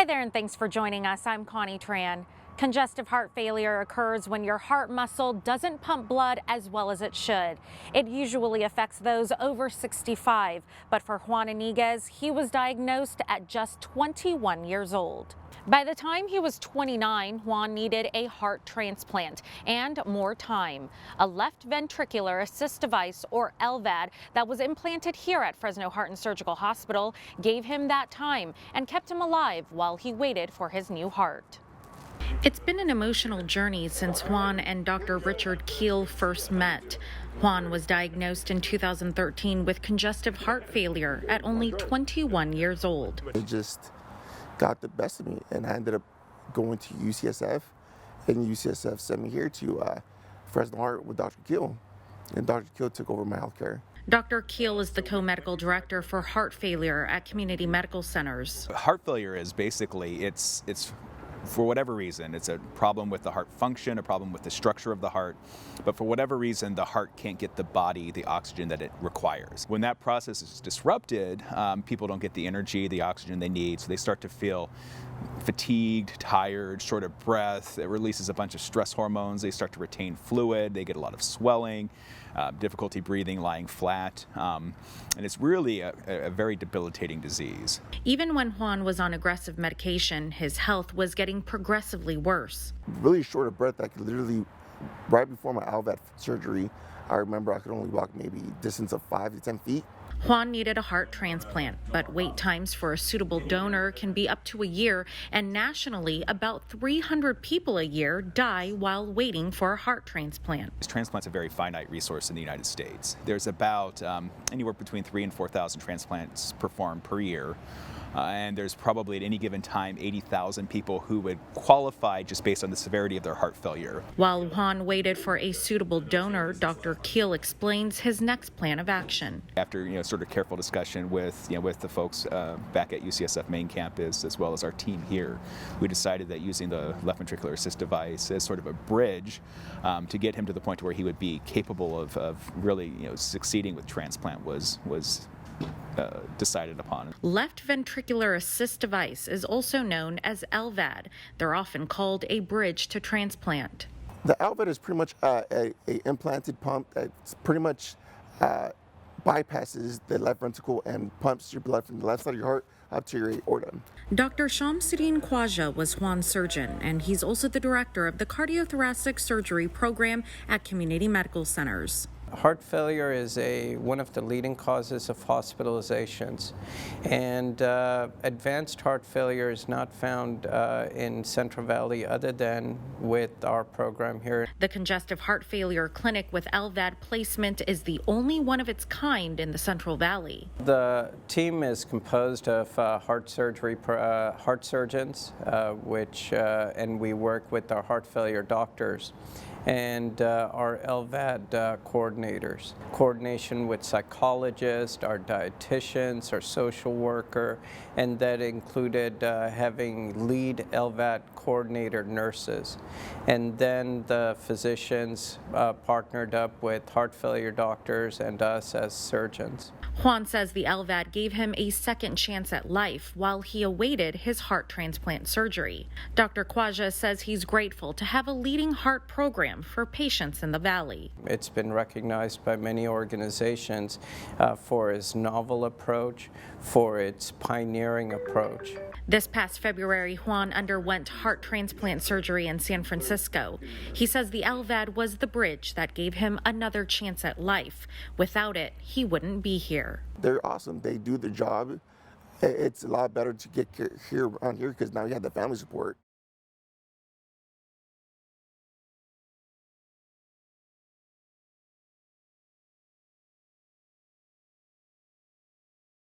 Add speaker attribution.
Speaker 1: there, and thanks for joining us. I'm Connie Tran. Congestive heart failure occurs when your heart muscle doesn't pump blood as well as it should. It usually affects those over 65, but for Juan Iniguez, he was diagnosed at just 21 years old. By the time he was 29, Juan needed a heart transplant and more time. A left ventricular assist device, or LVAD, that was implanted here at Fresno Heart and Surgical Hospital gave him that time and kept him alive while he waited for his new heart. It's been an emotional journey since Juan and Dr. Richard Keel first met. Juan was diagnosed in 2013 with congestive heart failure at only 21 years old.
Speaker 2: It just got the best of me, and I ended up going to UCSF, and UCSF sent me here to Fresno Heart with Dr. Keel, and Dr. Keel took over my healthcare.
Speaker 1: Dr. Keel is the co-medical director for heart failure at community medical centers.
Speaker 3: Heart failure is basically, it's for whatever reason, it's a problem with the heart function, a problem with the structure of the heart, but for whatever reason, the heart can't get the body the oxygen that it requires. When that process is disrupted, people don't get the energy, the oxygen they need, so they start to feel fatigued, tired, short of breath. It releases a bunch of stress hormones. They start to retain fluid. They get a lot of swelling, difficulty breathing, lying flat, and it's really a very debilitating disease.
Speaker 1: Even when Juan was on aggressive medication, his health was getting progressively worse.
Speaker 2: Really short of breath. I could literally, right before my LVAD surgery, I remember I could only walk maybe a distance of 5 to 10 feet.
Speaker 1: Juan needed a heart transplant, but wait times for a suitable donor can be up to a year, and nationally, about 300 people a year die while waiting for a heart transplant.
Speaker 3: This transplant's a very finite resource in the United States. There's about anywhere between 3,000 and 4,000 transplants performed per year. And there's probably at any given time 80,000 people who would qualify just based on the severity of their heart failure.
Speaker 1: While Juan waited for a suitable donor, Dr. Keel explains his next plan of action.
Speaker 3: After sort of careful discussion with the folks back at UCSF main campus as well as our team here, we decided that using the left ventricular assist device as sort of a bridge to get him to the point where he would be capable of really succeeding with transplant was decided upon.
Speaker 1: Left ventricular assist device is also known as LVAD. They're often called a bridge to transplant.
Speaker 2: The LVAD is pretty much a implanted pump that pretty much bypasses the left ventricle and pumps your blood from the left side of your heart up to your aorta.
Speaker 1: Dr. Shamsuddin Khwaja was Juan's surgeon, and he's also the director of the cardiothoracic surgery program at community medical centers.
Speaker 4: Heart failure is one of the leading causes of hospitalizations, and advanced heart failure is not found in Central Valley other than with our program here.
Speaker 1: The congestive heart failure clinic with LVAD placement is the only one of its kind in the Central Valley.
Speaker 4: The team is composed of heart surgeons, and we work with our heart failure doctors, and our LVAD coordinators. Coordination with psychologists, our dietitians, our social worker, and that included having lead LVAD coordinator nurses. And then the physicians partnered up with heart failure doctors and us as surgeons.
Speaker 1: Juan says the LVAD gave him a second chance at life while he awaited his heart transplant surgery. Dr. Khwaja says he's grateful to have a leading heart program for patients in the Valley.
Speaker 4: It's been recognized by many organizations for its novel approach, for its pioneering approach.
Speaker 1: This past February, Juan underwent heart transplant surgery in San Francisco. He says the LVAD was the bridge that gave him another chance at life. Without it, he wouldn't be here.
Speaker 2: They're awesome. They do their job. It's a lot better to get here around here because now you have the family support.